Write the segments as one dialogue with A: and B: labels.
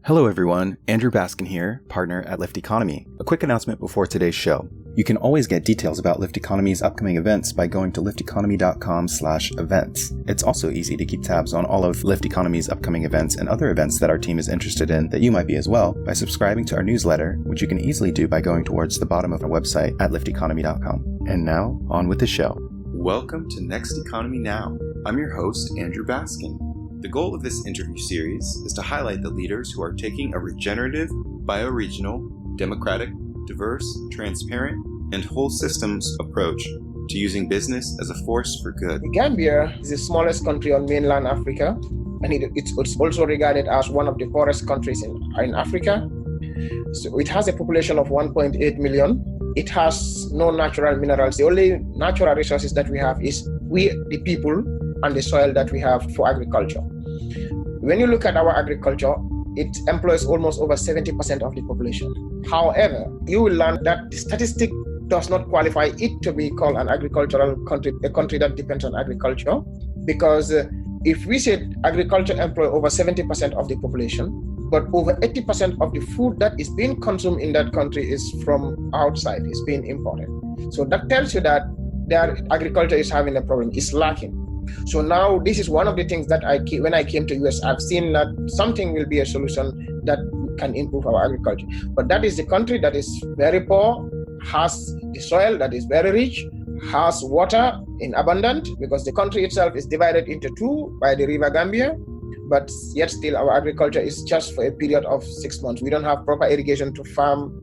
A: Hello everyone, Andrew Baskin here, partner at Lift Economy. A quick announcement before today's show. You can always get details about Lift Economy's upcoming events by going to lifteconomy.com/events. It's also easy to keep tabs on all of Lift Economy's upcoming events and other events that our team is interested in that you might be as well by subscribing to our newsletter, which you can easily do by going towards the bottom of our website at lifteconomy.com. And now, on with the show. Welcome to Next Economy Now. I'm your host, Andrew Baskin. The goal of this interview series is to highlight the leaders who are taking a regenerative, bioregional, democratic, diverse, transparent, and whole systems approach to using business as a force for good.
B: Gambia is the smallest country on mainland Africa, and it's also regarded as one of the poorest countries in Africa. So it has a population of 1.8 million. It has no natural minerals. The only natural resources that we have is we, the people, and the soil that we have for agriculture. When you look at our agriculture, it employs almost over 70% of the population. However, you will learn that the statistic does not qualify it to be called an agricultural country, a country that depends on agriculture, because if we said agriculture employs over 70% of the population, but over 80% of the food that is being consumed in that country is from outside, is being imported. So that tells you that their agriculture is having a problem, it's lacking. So now this is one of the things that when I came to US, I've seen that something will be a solution that can improve our agriculture. But that is the country that is very poor, has the soil that is very rich, has water in abundance, because the country itself is divided into two by the river Gambia. But yet still our agriculture is just for a period of 6 months. We don't have proper irrigation to farm.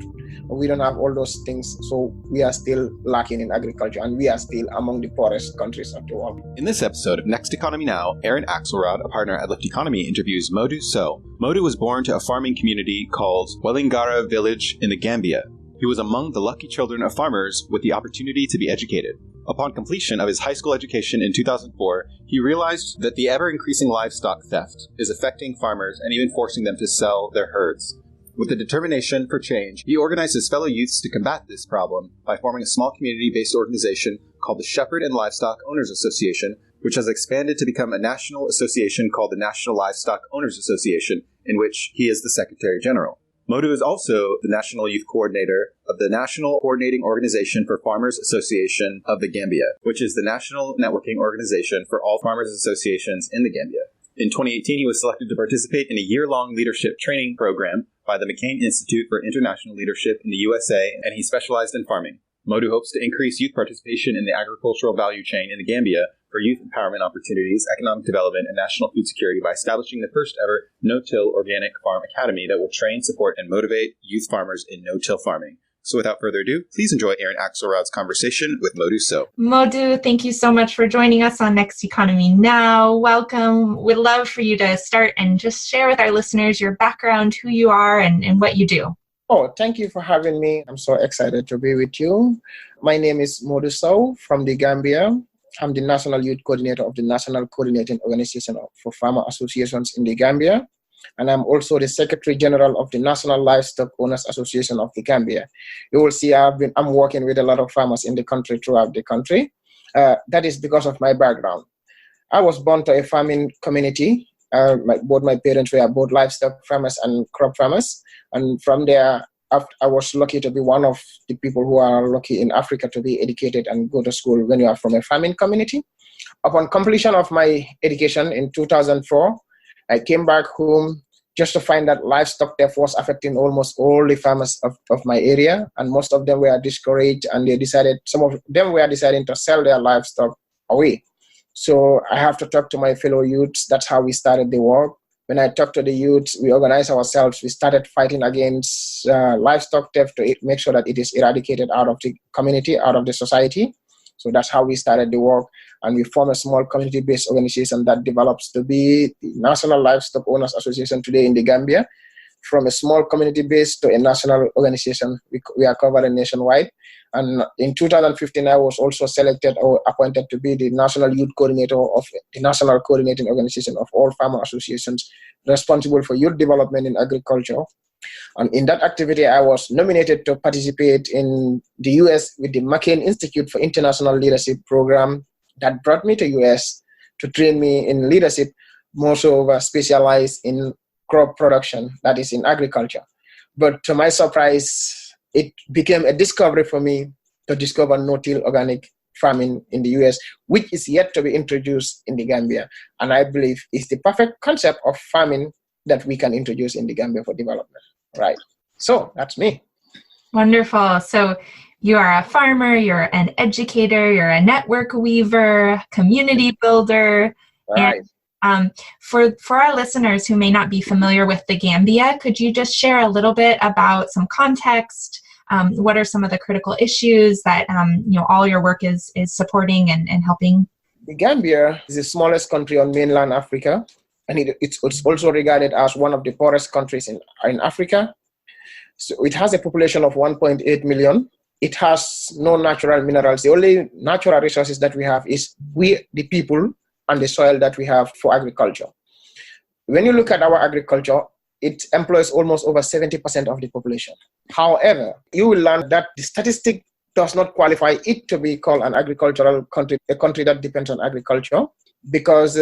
B: We don't have all those things, so we are still lacking in agriculture, and we are still among the poorest countries of the world.
A: In this episode of Next Economy Now, Aaron Axelrod, a partner at Lift Economy, interviews Modou Sowe. Modou was born to a farming community called Wellingara Village in the Gambia. He was among the lucky children of farmers with the opportunity to be educated. Upon completion of his high school education in 2004, he realized that the ever-increasing livestock theft is affecting farmers and even forcing them to sell their herds. With a determination for change, he organized his fellow youths to combat this problem by forming a small community-based organization called the Shepherd and Livestock Owners Association, which has expanded to become a national association called the National Livestock Owners Association, in which he is the Secretary General. Modou is also the National Youth Coordinator of the National Coordinating Organization for Farmers Association of the Gambia, which is the national networking organization for all farmers associations in the Gambia. In 2018, he was selected to participate in a year-long leadership training program by the McCain Institute for International Leadership in the USA, and he specialized in farming. Modou hopes to increase youth participation in the agricultural value chain in the Gambia for youth empowerment opportunities, economic development, and national food security by establishing the first ever no-till organic farm academy that will train, support, and motivate youth farmers in no-till farming. So without further ado, please enjoy Aaron Axelrod's conversation with Modou Sowe.
C: Modou, thank you so much for joining us on Next Economy Now. Welcome. We'd love for you to start and just share with our listeners your background, who you are, and what you do.
B: Oh, thank you for having me. I'm so excited to be with you. My name is Modou Sowe from the Gambia. I'm the National Youth Coordinator of the National Coordinating Organization for Farmer Associations in the Gambia. And I'm also the Secretary General of the National Livestock Owners Association of the Gambia. You will see I'm working with a lot of farmers in the country, throughout the country. That is because of my background. I was born to a farming community. Both my parents were both livestock farmers and crop farmers. And from there, I was lucky to be one of the people who are lucky in Africa to be educated and go to school when you are from a farming community. Upon completion of my education in 2004, I came back home just to find that livestock theft was affecting almost all the farmers of my area, and most of them were discouraged, and some of them were deciding to sell their livestock away. So I have to talk to my fellow youths. That's how we started the work. When I talked to the youths, we organized ourselves. We started fighting against livestock theft to make sure that it is eradicated out of the community, out of the society. So that's how we started the work. And we formed a small community-based organization that develops to be the National Livestock Owners Association today in the Gambia. From a small community-based to a national organization, we are covering nationwide. And in 2015, I was also selected or appointed to be the National Youth Coordinator of the National Coordinating Organization of all farmer associations responsible for youth development in agriculture. And in that activity, I was nominated to participate in the US with the McCain Institute for International Leadership program that brought me to US to train me in leadership, more so specialized in crop production, that is in agriculture. But to my surprise, it became a discovery for me to discover no-till organic farming in the US, which is yet to be introduced in the Gambia. And I believe is the perfect concept of farming that we can introduce in the Gambia for development. Right. So that's me.
C: Wonderful. So you are a farmer, you're an educator, you're a network weaver, community builder.
B: Right.
C: And for our listeners who may not be familiar with the Gambia, could you just share a little bit about some context? What are some of the critical issues that all your work is supporting and helping?
B: The Gambia is the smallest country on mainland Africa, and it's also regarded as one of the poorest countries in Africa. So it has a population of 1.8 million. It has no natural minerals. The only natural resources that we have is we, the people, and the soil that we have for agriculture. When you look at our agriculture, it employs almost over 70% of the population. However, you will learn that the statistic does not qualify it to be called an agricultural country, a country that depends on agriculture, because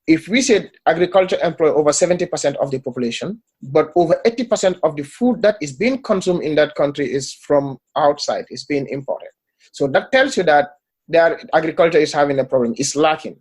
B: if we said agriculture employs over 70% of the population, but over 80% of the food that is being consumed in that country is from outside, is being imported. So that tells you that their agriculture is having a problem, it's lacking.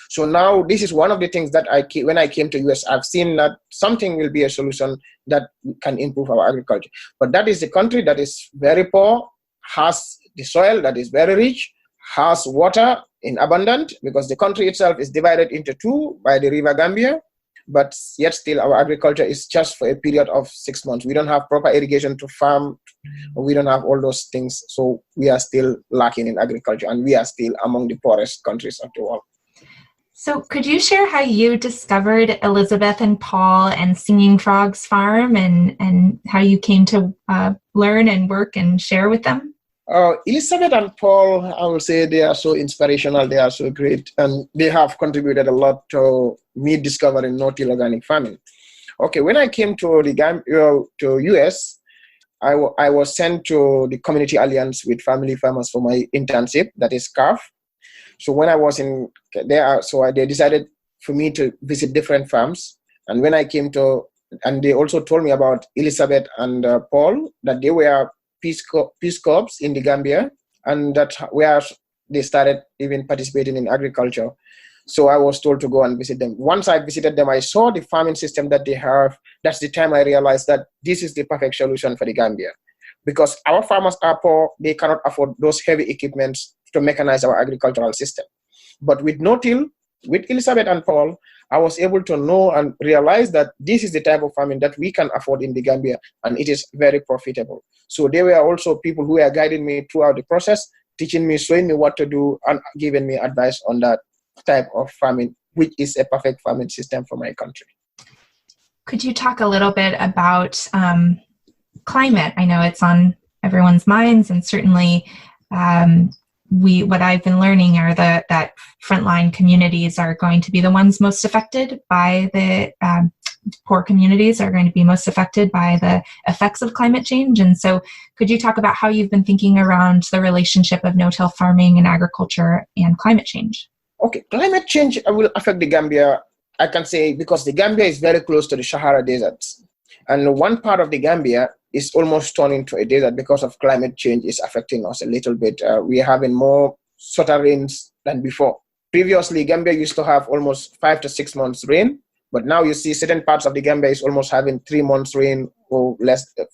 B: So now this is one of the things that when I came to US, I've seen that something will be a solution that can improve our agriculture. But that is the country that is very poor, has the soil that is very rich, has water in abundance, because the country itself is divided into two by the River Gambia, but yet still our agriculture is just for a period of 6 months. We don't have proper irrigation to farm, we don't have all those things, so we are still lacking in agriculture, and we are still among the poorest countries of the world.
C: So could you share how you discovered Elizabeth and Paul and Singing Frogs Farm and how you came to learn and work and share with them?
B: Elizabeth and Paul, I will say they are so inspirational, they are so great, and they have contributed a lot to me discovering no-till organic farming. Okay, when I came to to US, I was sent to the Community Alliance with Family Farmers for my internship, that is CARF. So when I was in there, they decided for me to visit different farms. And when I came and they also told me about Elizabeth and Paul, that they were Peace Corps in the Gambia, and that where they started even participating in agriculture. So I was told to go and visit them. Once I visited them, I saw the farming system that they have. That's the time I realized that this is the perfect solution for the Gambia. Because our farmers are poor, they cannot afford those heavy equipments to mechanize our agricultural system. But with no-till, with Elizabeth and Paul, I was able to know and realize that this is the type of farming that we can afford in the Gambia, and it is very profitable. So they were also people who were guiding me throughout the process, teaching me, showing me what to do, and giving me advice on that type of farming, which is a perfect farming system for my country.
C: Could you talk a little bit about climate? I know it's on everyone's minds, and certainly what I've been learning are that frontline communities are going to be the ones most affected by the poor communities are going to be most affected by the effects of climate change. And so could you talk about how you've been thinking around the relationship of no-till farming and agriculture and climate change?
B: Okay, climate change will affect the Gambia, I can say, because the Gambia is very close to the Sahara deserts. And one part of the Gambia is almost turned into a desert because of climate change is affecting us a little bit. We are having more shorter rains than before. Previously, Gambia used to have almost 5 to 6 months rain, but now you see certain parts of the Gambia is almost having 3 months rain or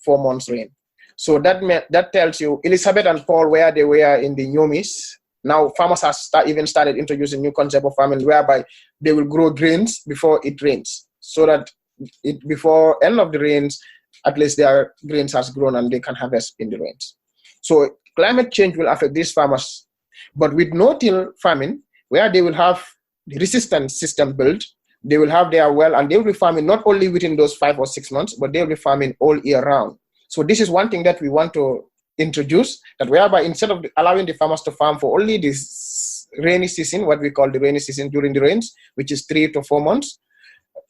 B: 4 months rain. So that tells you Elizabeth and Paul, where they were in the Nyomis, now farmers have even started introducing new concept of farming whereby they will grow grains before it rains, so that before end of the rains, at least their grains has grown and they can harvest in the rains. So climate change will affect these farmers. But with no-till farming, where they will have the resistance system built, they will have their well, and they will be farming not only within those 5 or 6 months, but they will be farming all year round. So this is one thing that we want to introduce, that whereby instead of allowing the farmers to farm for only this rainy season, what we call the rainy season during the rains, which is 3 to 4 months,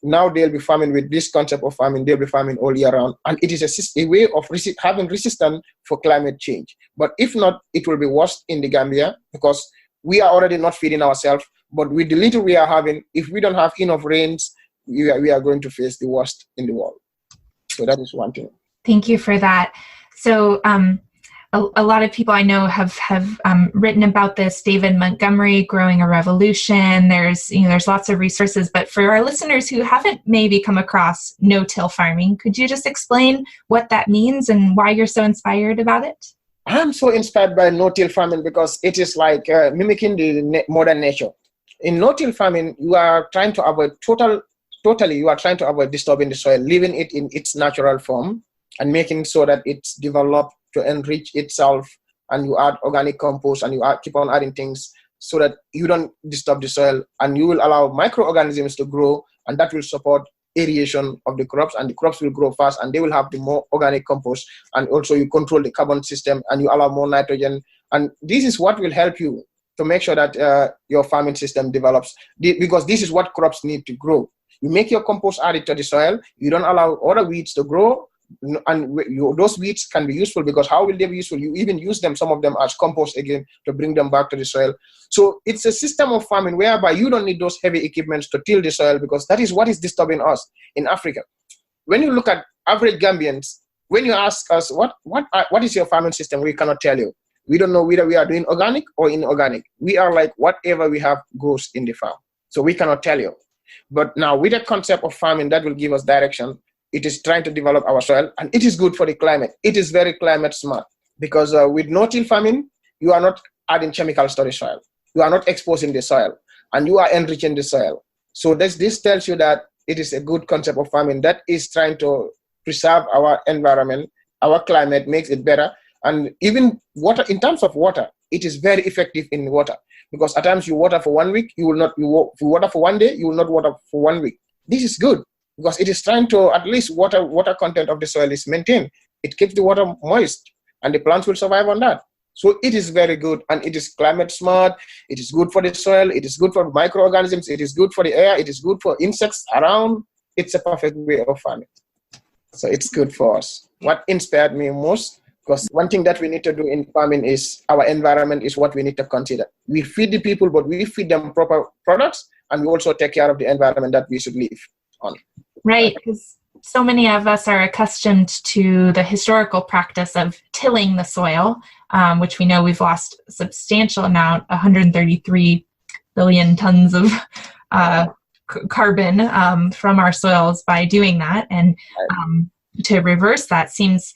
B: now they'll be farming with this concept of farming, they'll be farming all year round. And it is a way of having resistance for climate change. But if not, it will be worse in the Gambia, because we are already not feeding ourselves. But with the little we are having, if we don't have enough rains, we are going to face the worst in the world. So that is one thing.
C: Thank you for that. So a lot of people I know have written about this. David Montgomery, Growing a Revolution. There's lots of resources. But for our listeners who haven't maybe come across no-till farming, could you just explain what that means and why you're so inspired about it?
B: I'm so inspired by no-till farming because it is like mimicking the modern nature. In no-till farming, you are trying to avoid you are trying to avoid disturbing the soil, leaving it in its natural form and making so that it's developed to enrich itself, and you add organic compost and you keep on adding things so that you don't disturb the soil, and you will allow microorganisms to grow, and that will support aeration of the crops, and the crops will grow fast and they will have the more organic compost, and also you control the carbon system and you allow more nitrogen, and this is what will help you to make sure that your farming system develops, because this is what crops need to grow. You make your compost added to the soil, you don't allow other weeds to grow, and those weeds can be useful, because how will they be useful? You even use them, some of them, as compost again to bring them back to the soil. So it's a system of farming whereby you don't need those heavy equipments to till the soil, because that is what is disturbing us in Africa. When you look at average Gambians, when you ask us what is your farming system, we cannot tell you. We don't know whether we are doing organic or inorganic. We are like whatever we have goes in the farm. So we cannot tell you. But now with the concept of farming, that will give us direction. It is trying to develop our soil, and it is good for the climate. It is very climate smart, because with no-till farming, you are not adding chemicals to the soil. You are not exposing the soil, and you are enriching the soil. So this tells you that it is a good concept of farming that is trying to preserve our environment, our climate, makes it better. And even water, in terms of water, it is very effective in water, because at times you water for 1 week, you water for 1 day, you will not water for 1 week. This is good, because it is trying to, at least water content of the soil is maintained. It keeps the water moist, and the plants will survive on that. So it is very good, and it is climate smart. It is good for the soil. It is good for microorganisms. It is good for the air. It is good for insects around. It's a perfect way of farming. So it's good for us. What inspired me most, because one thing that we need to do in farming is our environment is what we need to consider. We feed the people, but we feed them proper products, and we also take care of the environment that we should live on.
C: Right, because so many of us are accustomed to the historical practice of tilling the soil, which we know we've lost a substantial amount, 133 billion tons of carbon from our soils by doing that. And to reverse that seems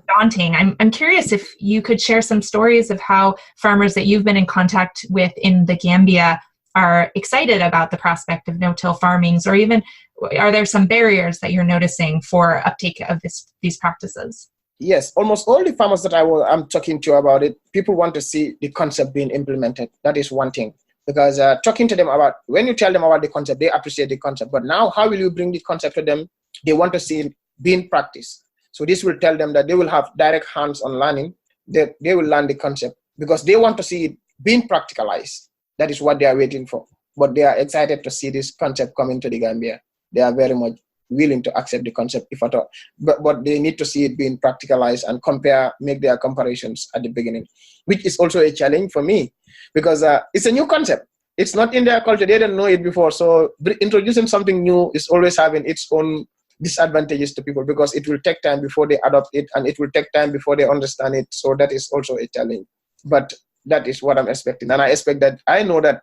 C: daunting. I'm curious if you could share some stories of how farmers that you've been in contact with in the Gambia are excited about the prospect of no-till farmings, or even are there some barriers that you're noticing for uptake of these practices?
B: Yes, almost all the farmers that I'm talking to about it, people want to see the concept being implemented. That is one thing. Because talking to them about, when you tell them about the concept, they appreciate the concept. But now, how will you bring the concept to them? They want to see it being practiced. So this will tell them that they will have direct hands-on learning. They will learn the concept, because they want to see it being practicalized. That is what they are waiting for. But they are excited to see this concept coming to the Gambia. They are very much willing to accept the concept, if at all. But they need to see it being practicalized and make their comparisons at the beginning, which is also a challenge for me, because it's a new concept. It's not in their culture. They didn't know it before. So introducing something new is always having its own disadvantages to people, because it will take time before they adopt it, and it will take time before they understand it. So that is also a challenge. But that is what I'm expecting. And I expect that, I know that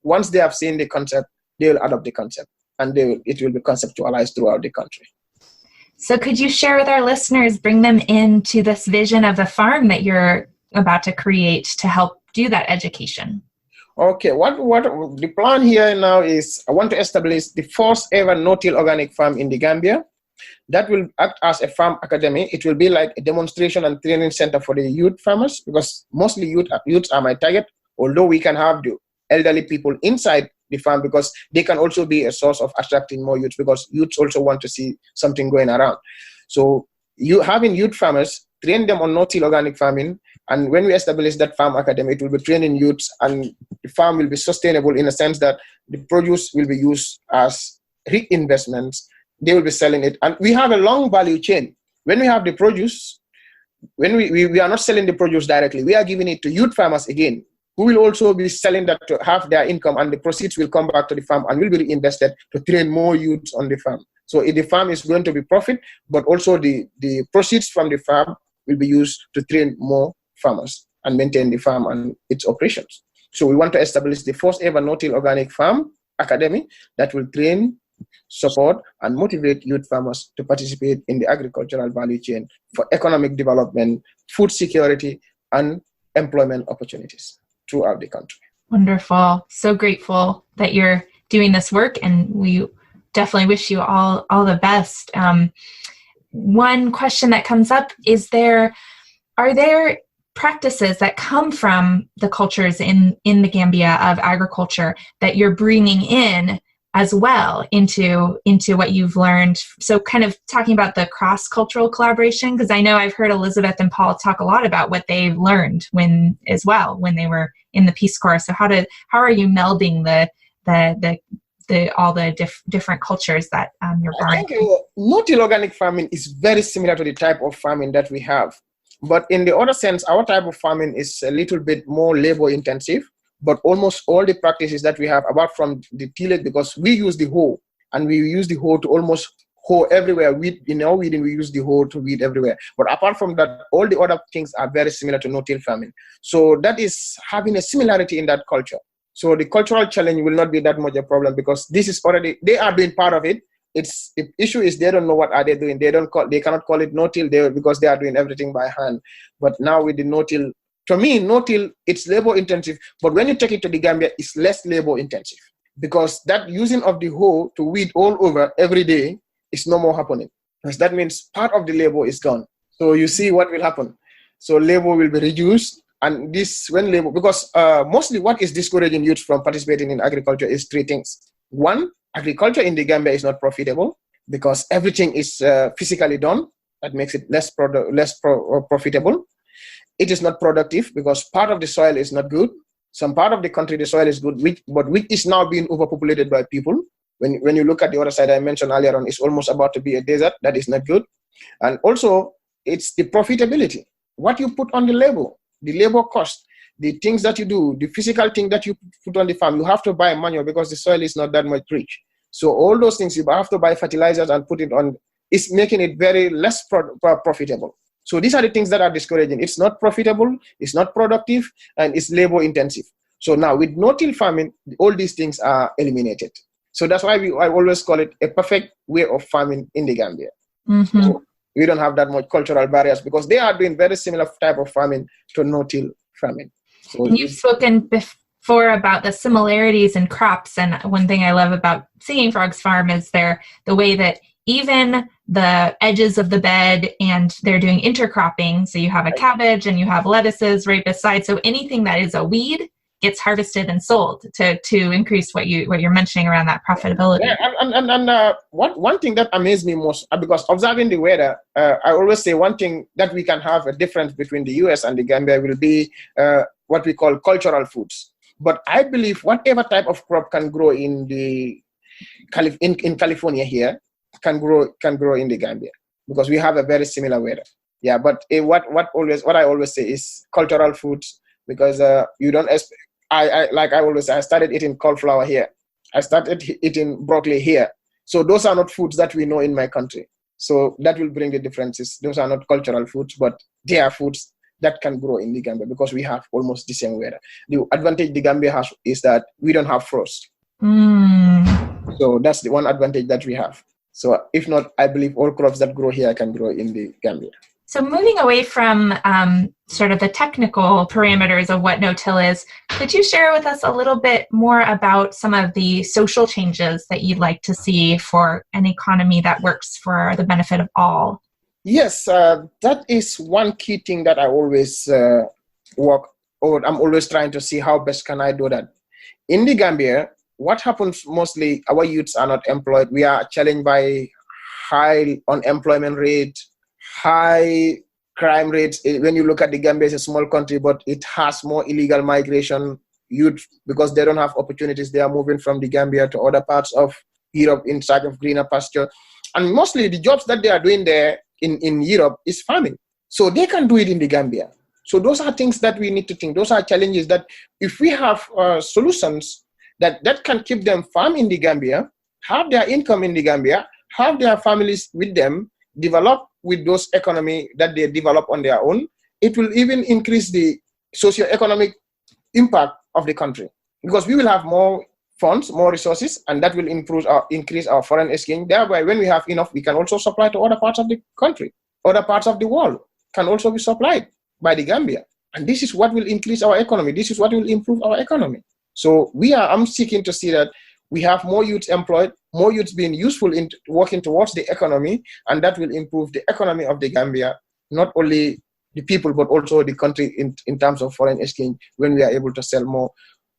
B: once they have seen the concept, they will adopt the concept, and it will be conceptualized throughout the country.
C: So could you share with our listeners, bring them into this vision of the farm that you're about to create to help do that education?
B: Okay, what the plan here now is, I want to establish the first ever no-till organic farm in the Gambia. That will act as a farm academy. It will be like a demonstration and training center for the youth farmers, because mostly youths are my target, although we can have the elderly people inside the farm, because they can also be a source of attracting more youths, because youths also want to see something going around. So you having youth farmers, train them on no-till organic farming, and when we establish that farm academy, it will be training youths, and the farm will be sustainable in a sense that the produce will be used as reinvestments. They will be selling it, and we have a long value chain. When we have the produce, when we are not selling the produce directly, we are giving it to youth farmers again, who will also be selling that to have their income, and the proceeds will come back to the farm and will be reinvested to train more youths on the farm. So the farm is going to be profit, but also the proceeds from the farm will be used to train more farmers and maintain the farm and its operations. So we want to establish the first ever no-till organic farm academy that will train, support, and motivate youth farmers to participate in the agricultural value chain for economic development, food security, and employment opportunities throughout the country.
C: Wonderful. So grateful that you're doing this work, and we definitely wish you all the best. One question that comes up is are there practices that come from the cultures in the Gambia of agriculture that you're bringing in as well into what you've learned? So kind of talking about the cross-cultural collaboration, because I know I've heard Elizabeth and Paul talk a lot about what they've learned when they were in the Peace Corps. So how are you melding all the different cultures that you're borrowing?
B: I think no-till organic farming is very similar to the type of farming that we have. But in the other sense, our type of farming is a little bit more labor intensive, but almost all the practices that we have, apart from the tillage, because we use the hoe, and we use the hoe to almost hoe everywhere. In our weeding, we use the hoe to weed everywhere. But apart from that, all the other things are very similar to no-till farming. So that is having a similarity in that culture. So the cultural challenge will not be that much a problem, because this is already, they are doing part of it. The issue is they don't know what are they doing. They cannot call it no-till because they are doing everything by hand. But now with the no-till, to me, no-till, it's labor intensive. But when you take it to the Gambia, it's less labor intensive, because that using of the hoe to weed all over every day is no more happening. Because that means part of the labor is gone. So you see what will happen. So labor will be reduced. And because mostly what is discouraging youth from participating in agriculture is three things. One, agriculture in the Gambia is not profitable because everything is physically done. That makes it less profitable. It is not productive because part of the soil is not good. Some part of the country, the soil is good, but which is now being overpopulated by people. When you look at the other side, I mentioned earlier on, it's almost about to be a desert. That is not good. And also, it's the profitability. What you put on the labor cost, the things that you do, the physical thing that you put on the farm, you have to buy manual because the soil is not that much rich. So all those things, you have to buy fertilizers and put it on, it's making it very less profitable. So these are the things that are discouraging. It's not profitable, it's not productive, and it's labor intensive. So now with no-till farming, all these things are eliminated. So that's why I always call it a perfect way of farming in the Gambia. Mm-hmm. So we don't have that much cultural barriers because they are doing very similar type of farming to no-till farming. So
C: and you've spoken before about the similarities in crops, and one thing I love about Singing Frogs Farm is the way that even the edges of the bed, and they're doing intercropping. So you have a cabbage and you have lettuces right beside. So anything that is a weed gets harvested and sold to increase what you're mentioning around that profitability.
B: Yeah, and one thing that amazed me most, because observing the weather, I always say one thing that we can have a difference between the US and the Gambia will be what we call cultural foods. But I believe whatever type of crop can grow in California here can grow in the Gambia because we have a very similar weather. Yeah, but what I always say is cultural foods, because you don't expect. I started eating cauliflower here. I started eating broccoli here. So those are not foods that we know in my country. So that will bring the differences. Those are not cultural foods, but they are foods that can grow in the Gambia because we have almost the same weather. The advantage the Gambia has is that we don't have frost. So that's the one advantage that we have. So if not, I believe all crops that grow here can grow in the Gambia.
C: So moving away from sort of the technical parameters of what no-till is, could you share with us a little bit more about some of the social changes that you'd like to see for an economy that works for the benefit of all?
B: Yes, that is one key thing that I always I'm always trying to see how best can I do that. In the Gambia, what happens mostly, our youths are not employed. We are challenged by high unemployment rate, high crime rates. When you look at the Gambia, it's a small country, but it has more illegal migration youth because they don't have opportunities. They are moving from the Gambia to other parts of Europe in search of greener pasture. And mostly the jobs that they are doing there in Europe is farming. So they can do it in the Gambia. So those are things that we need to think. Those are challenges that if we have solutions that can keep them farm in the Gambia, have their income in the Gambia, have their families with them, develop with those economy that they develop on their own, it will even increase the socio-economic impact of the country, because we will have more funds, more resources, and that will increase our foreign exchange. Thereby, when we have enough, we can also supply to other parts of the country. Other parts of the world can also be supplied by the Gambia. And this is what will increase our economy. This is what will improve our economy. So I'm seeking to see that we have more youths employed, more youths being useful in working towards the economy, and that will improve the economy of the Gambia, not only the people, but also the country in terms of foreign exchange, when we are able to sell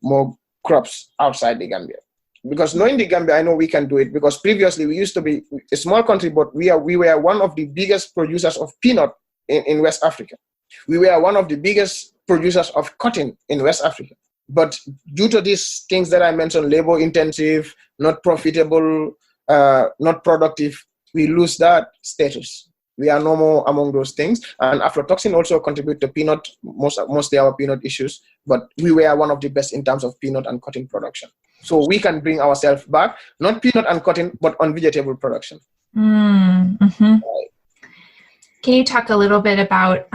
B: more crops outside the Gambia. Because knowing the Gambia, I know we can do it, because previously we used to be a small country, but we were one of the biggest producers of peanut in West Africa. We were one of the biggest producers of cotton in West Africa. But due to these things that I mentioned, labor intensive, not profitable, not productive, we lose that status. We are no more among those things. And aflatoxin also contribute to peanut, mostly our peanut issues, but we were one of the best in terms of peanut and cotton production. So we can bring ourselves back, not peanut and cotton, but on vegetable production.
C: Mm-hmm. Right. Can you talk a little bit about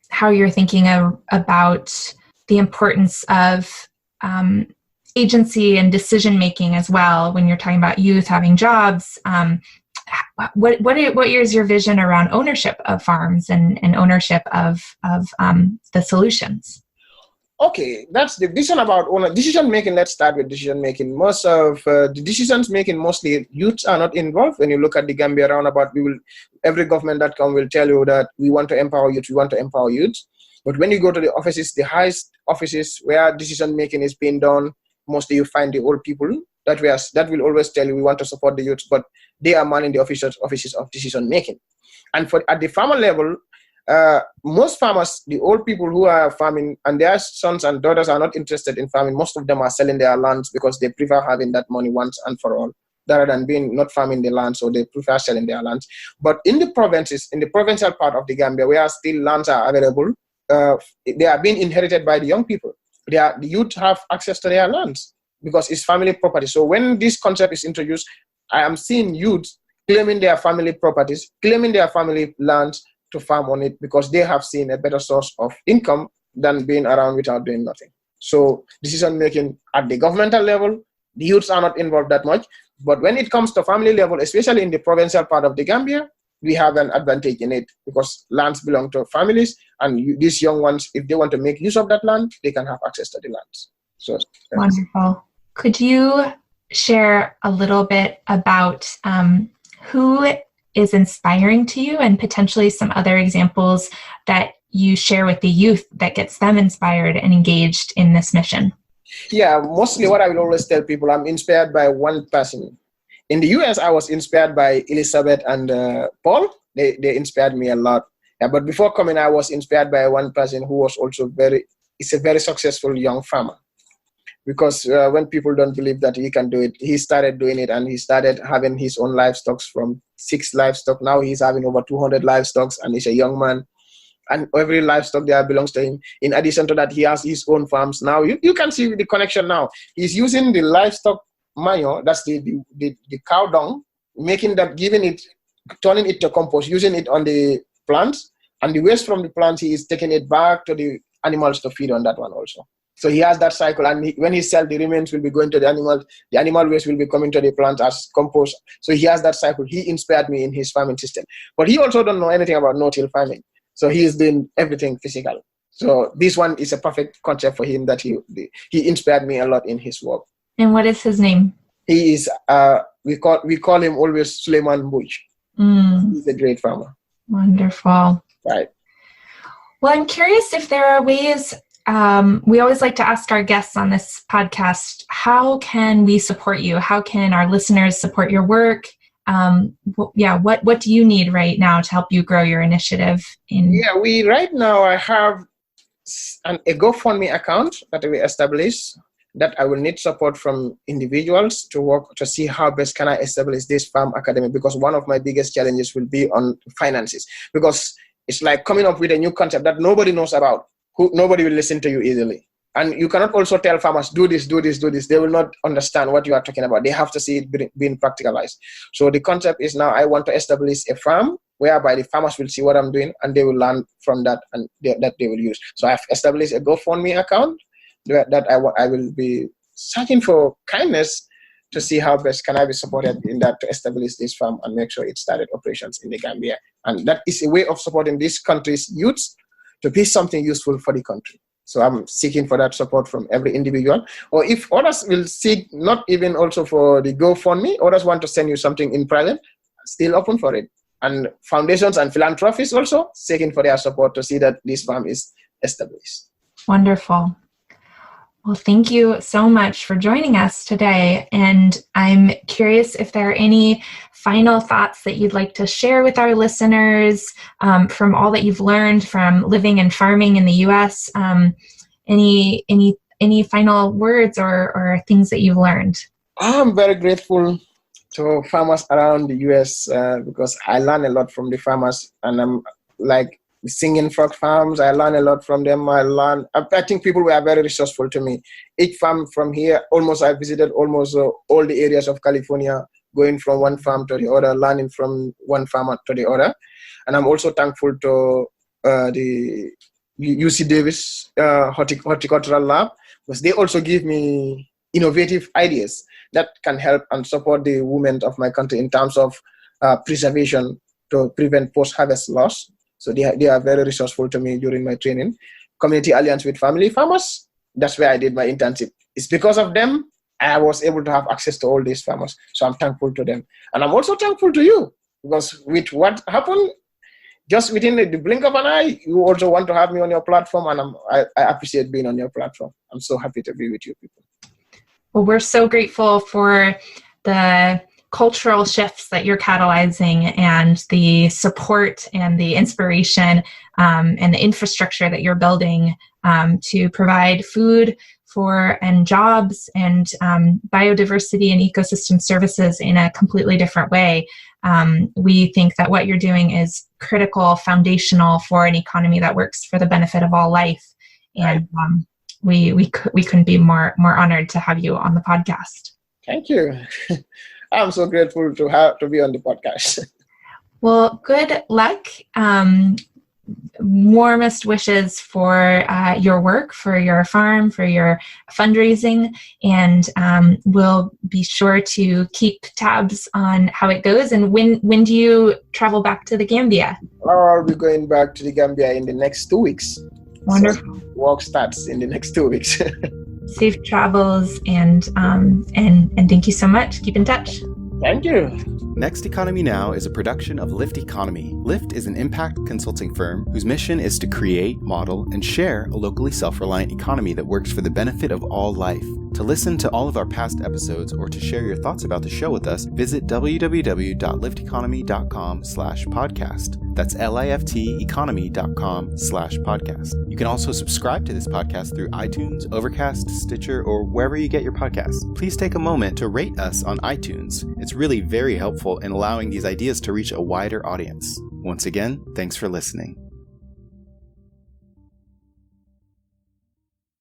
C: how you're thinking about the importance of agency and decision-making as well, when you're talking about youth having jobs? What is your vision around ownership of farms and ownership of the solutions?
B: Okay, that's the vision about decision-making. Let's start with decision-making. Most of the decisions-making, mostly youths are not involved. When you look at the Gambia roundabout, every government that comes will tell you that we want to empower youth, But when you go to the offices, the highest offices where decision-making is being done, mostly you find the old people that will always tell you we want to support the youth, but they are manning the offices of decision-making. And at the farmer level, most farmers, the old people who are farming and their sons and daughters are not interested in farming, most of them are selling their lands because they prefer having that money once and for all, rather than not farming the land, so they prefer selling their lands. But in the provinces, in the provincial part of the Gambia, where still lands are available, they are being inherited by the young people. The youth have access to their lands because it's family property. So when this concept is introduced, I am seeing youth claiming their family properties, claiming their family lands to farm on it, because they have seen a better source of income than being around without doing nothing. So decision making at the governmental level, the youths are not involved that much. But when it comes to family level, especially in the provincial part of the Gambia, we have an advantage in it because lands belong to families, and these young ones, if they want to make use of that land, they can have access to the lands. So
C: wonderful. Could you share a little bit about who is inspiring to you, and potentially some other examples that you share with the youth that gets them inspired and engaged in this mission?
B: Yeah, mostly what I will always tell people, I'm inspired by one person. In the US, I was inspired by Elizabeth and Paul. They inspired me a lot. Yeah, but before coming, I was inspired by one person who was also is a very successful young farmer. Because when people don't believe that he can do it, he started doing it, and he started having his own livestock from 6 livestock. Now he's having over 200 livestock, and he's a young man. And every livestock there belongs to him. In addition to that, he has his own farms. Now you can see the connection now. He's using the livestock manure, that's the cow dung, turning it to compost, using it on the plants, and the waste from the plants, he is taking it back to the animals to feed on that one also. So he has that cycle, and when he sells, the remains will be going to the animals. The animal waste will be coming to the plant as compost. So he has that cycle. He inspired me in his farming system. But he also don't know anything about no-till farming. So he is doing everything physical. So this one is a perfect concept for him that he inspired me a lot in his work.
C: And what is his name?
B: He is, we call him always Suleiman Buj. He's a great farmer.
C: Wonderful.
B: Right.
C: Well, I'm curious if there are ways, we always like to ask our guests on this podcast, how can we support you? How can our listeners support your work? What do you need right now to help you grow your initiative? Right now I have a GoFundMe account that we established that I will need support from individuals to work to see how best can I establish this farm academy, because one of my biggest challenges will be on finances, because
B: It's like coming up with a new concept that nobody knows about. Nobody will listen to you easily. And you cannot also tell farmers, do this, do this, do this. They will not understand what you are talking about. They have to see it being practicalized. So the concept is now I want to establish a farm whereby the farmers will see what I'm doing and they will learn from that and that they will use. So I've established a GoFundMe account that I will be searching for kindness to see how best can I be supported in that to establish this farm and make sure it started operations in the Gambia. And that is a way of supporting this country's youths to be something useful for the country. So I'm seeking for that support from every individual. Or if others will seek, not even also for the GoFundMe, others want to send you something in private, still open for it. And foundations and philanthropists also seeking for their support to see that this farm is established.
C: Wonderful. Well, thank you so much for joining us today. And I'm curious if there are any final thoughts that you'd like to share with our listeners from all that you've learned from living and farming in the U.S. Any final words or things that you've learned?
B: I'm very grateful to farmers around the U.S. Because I learn a lot from the farmers, and I'm like singing frog farms. I learn a lot from them. I think people were very resourceful to me. Each farm from here, I visited almost all the areas of California, going from one farm to the other, learning from one farmer to the other. And I'm also thankful to the UC Davis Horticultural Lab, because they also give me innovative ideas that can help and support the women of my country in terms of preservation to prevent post-harvest loss. So they are very resourceful to me during my training. Community Alliance with Family Farmers, that's where I did my internship. It's because of them I was able to have access to all these farmers. So I'm thankful to them. And I'm also thankful to you, because with what happened, just within the blink of an eye, you also want to have me on your platform, and I appreciate being on your platform. I'm so happy to be with you people.
C: Well, we're so grateful for the cultural shifts that you're catalyzing and the support and the inspiration and the infrastructure that you're building to provide food and jobs and biodiversity and ecosystem services in a completely different way. We think that what you're doing is critical, foundational for an economy that works for the benefit of all life. And we couldn't be more honored to have you on the podcast.
B: Thank you. I'm so grateful to be on the podcast.
C: Well, good luck. Warmest wishes for your work, for your farm, for your fundraising, and we'll be sure to keep tabs on how it goes. And when do you travel back to the Gambia?
B: I'll be going back to the Gambia in the next 2 weeks.
C: Wonderful.
B: So work starts in the next 2 weeks.
C: Safe travels, and thank you so much. Keep in touch.
B: Thank you.
A: Next Economy Now is a production of Lift Economy. Lift is an impact consulting firm whose mission is to create, model, and share a locally self-reliant economy that works for the benefit of all life. To listen to all of our past episodes or to share your thoughts about the show with us, visit www.lifteconomy.com/podcast. That's lifteconomy.com/podcast. You can also subscribe to this podcast through iTunes, Overcast, Stitcher, or wherever you get your podcasts. Please take a moment to rate us on iTunes. It's really very helpful in allowing these ideas to reach a wider audience. Once again, thanks for listening.